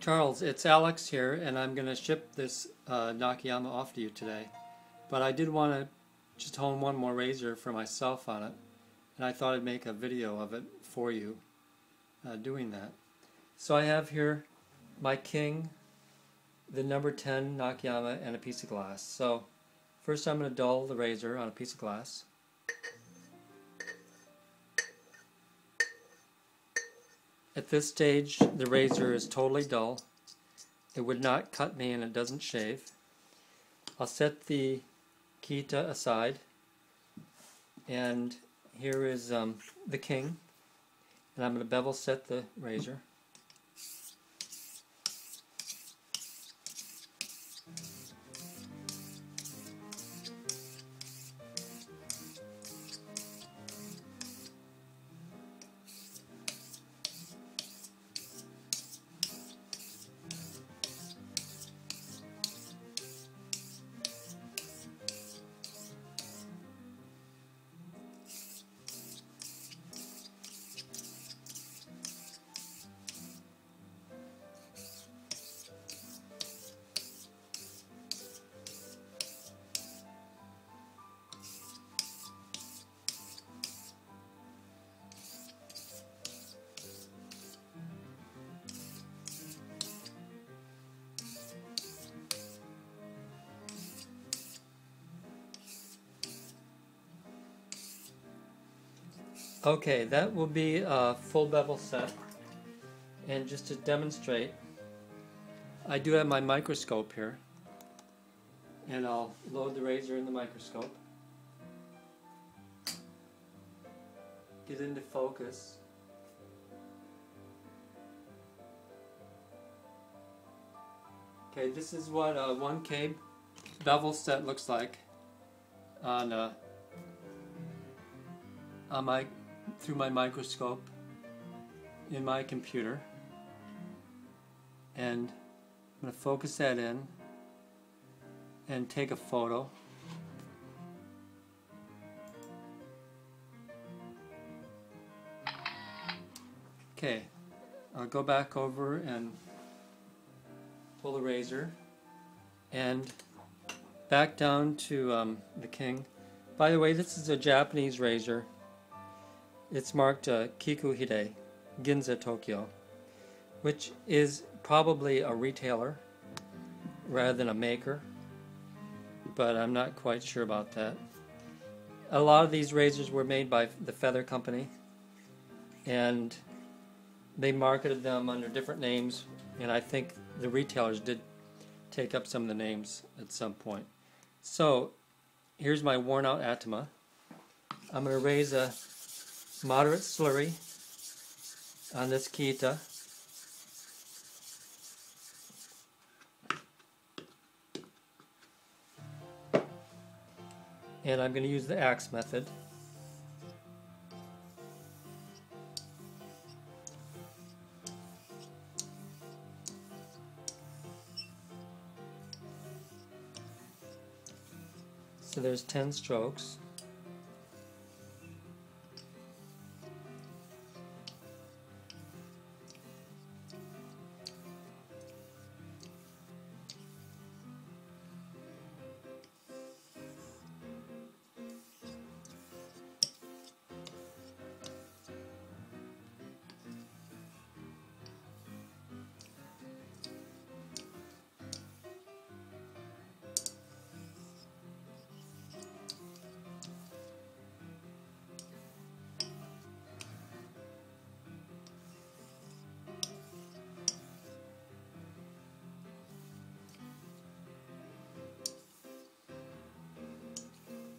Charles, it's Alex here, and I'm going to ship this Nakayama off to you today. But I did want to just hone one more razor for myself on it, and I thought I'd make a video of it for you doing that. So I have here my King, the number 10 Nakayama, and a piece of glass. So first I'm going to dull the razor on a piece of glass. At this stage, the razor is totally dull. It would not cut me and it doesn't shave. I'll set the Kiita aside, and here is the King, and I'm going to bevel set the razor. Okay, that will be a full bevel set, and just to demonstrate, I do have my microscope here, and I'll load the razor in the microscope, get into focus, okay, this is what a 1K bevel set looks like on through my microscope in my computer, and I'm going to focus that in and take a photo. Okay, I'll go back over and pull the razor and back down to the King. By the way, this is a Japanese razor. It's marked Kikuhide, Ginza, Tokyo, which is probably a retailer rather than a maker, but I'm not quite sure about that. A lot of these razors were made by the Feather Company, and they marketed them under different names, and I think the retailers did take up some of the names at some point. So here's my worn out Atama. I'm going to raise a moderate slurry on this Kiita. And I'm going to use the axe method. So there's 10 strokes.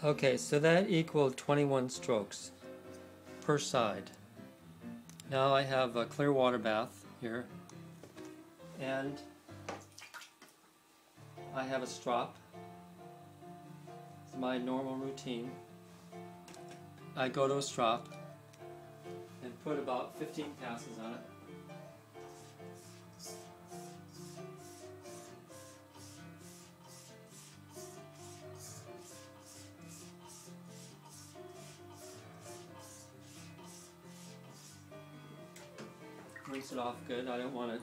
Okay, so that equaled 21 strokes per side. Now I have a clear water bath here, and I have a strop. It's my normal routine. I go to a strop and put about 15 passes on it. rinse it off good. I don't want to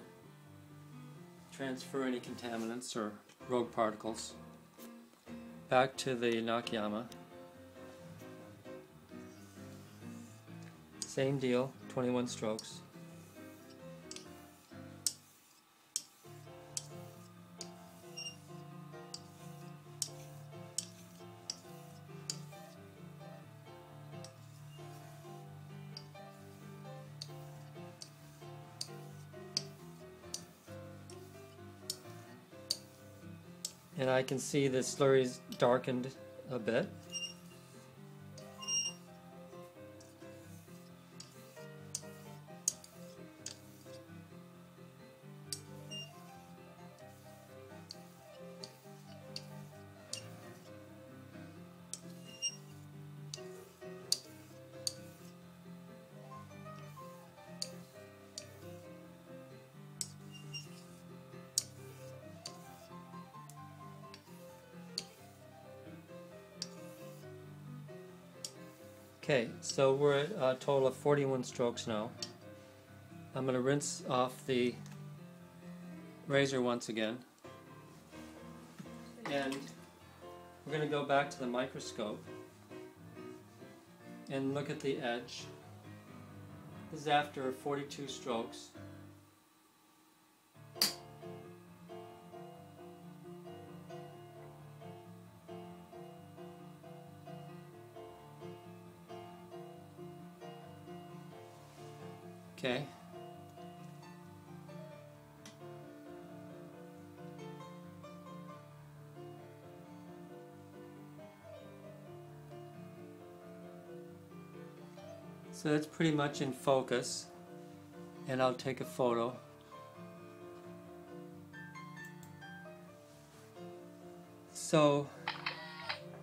transfer any contaminants or rogue particles. Back to the Nakayama. Same deal, 21 strokes. And I can see the slurry's darkened a bit. Okay, so we're at a total of 41 strokes now. I'm going to rinse off the razor once again. And we're going to go back to the microscope and look at the edge. This is after 42 strokes. Okay. So that's pretty much in focus, and I'll take a photo. So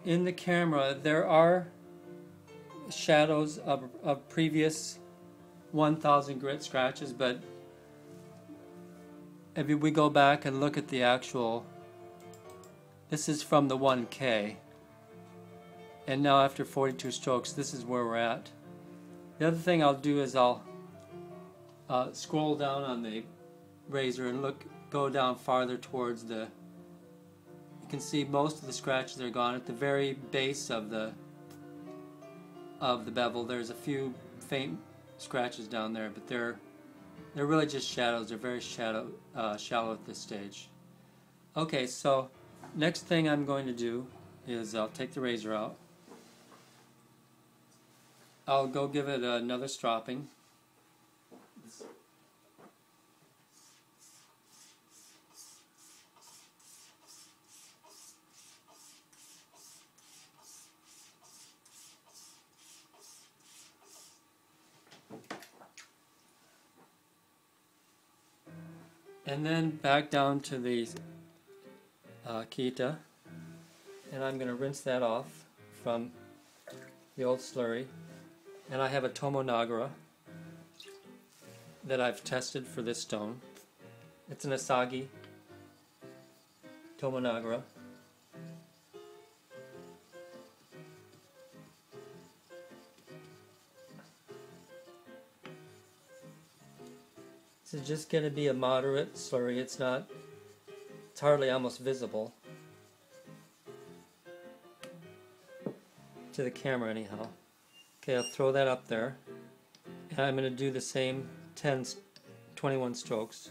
in the camera there are shadows of previous 1,000 grit scratches, but if we go back and look at the actual, this is from the 1K, and now after 42 strokes this is where we're at. The other thing I'll do is I'll scroll down on the razor and go down farther towards the, you can see most of the scratches are gone. At the very base of the bevel there's a few faint scratches down there, but they're really just shadows. They're very shallow at this stage. Okay, so next thing I'm going to do is I'll take the razor out. I'll go give it another stropping. And then back down to the Kiita, and I'm going to rinse that off from the old slurry. And I have a tomonagura that I've tested for this stone. It's an Asagi tomonagura. This is just going to be a moderate slurry. It's hardly almost visible to the camera anyhow. Okay, I'll throw that up there, and I'm going to do the same 21 strokes.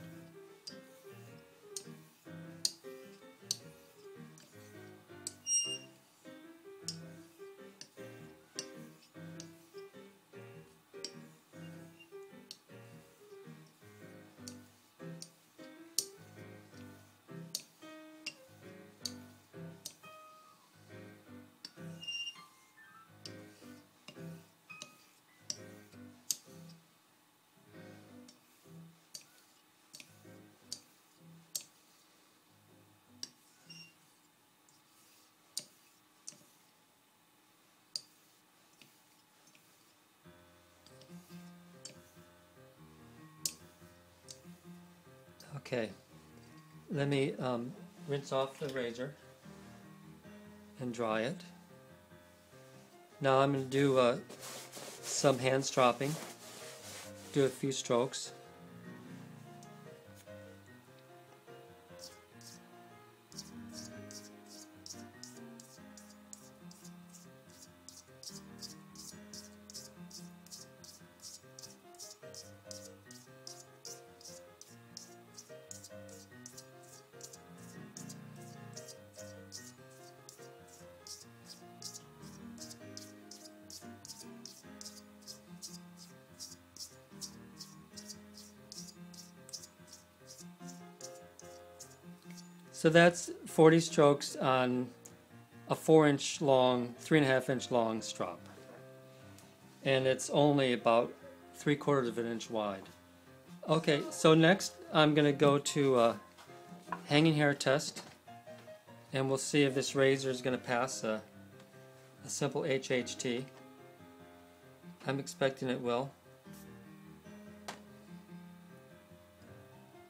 Okay, let me rinse off the razor and dry it. Now I'm going to do some hand stropping, do a few strokes. So that's 40 strokes on a 4-inch long, 3.5-inch long strop. And it's only about 3/4 of an inch wide. Okay, so next I'm going to go to hanging hair test, and we'll see if this razor is going to pass a simple HHT. I'm expecting it will.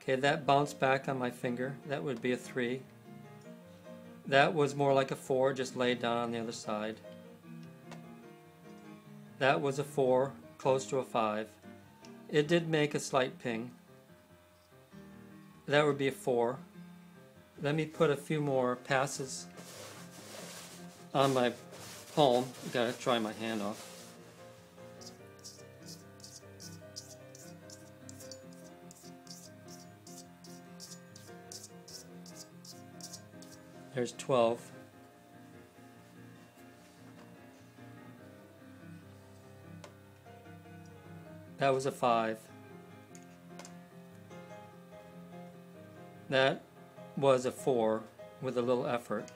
Okay, that bounced back on my finger. That would be a 3. That was more like a 4, just laid down on the other side. That was a 4, close to a 5. It did make a slight ping. That would be a 4. Let me put a few more passes on my palm. Gotta try my hand off. There's 12. That was a 5. That was a 4 with a little effort.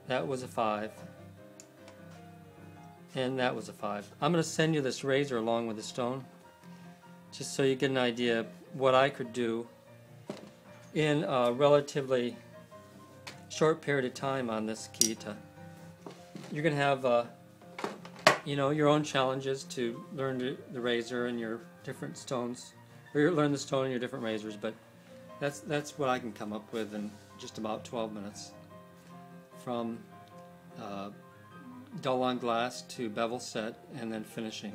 That was a 5. And that was a 5. I'm going to send you this razor along with the stone, just so you get an idea what I could do in a relatively short period of time on this Kiita. You're going to have your own challenges to learn the razor and your different stones, or learn the stone and your different razors, but that's what I can come up with in just about 12 minutes. From dull on glass to bevel set and then finishing.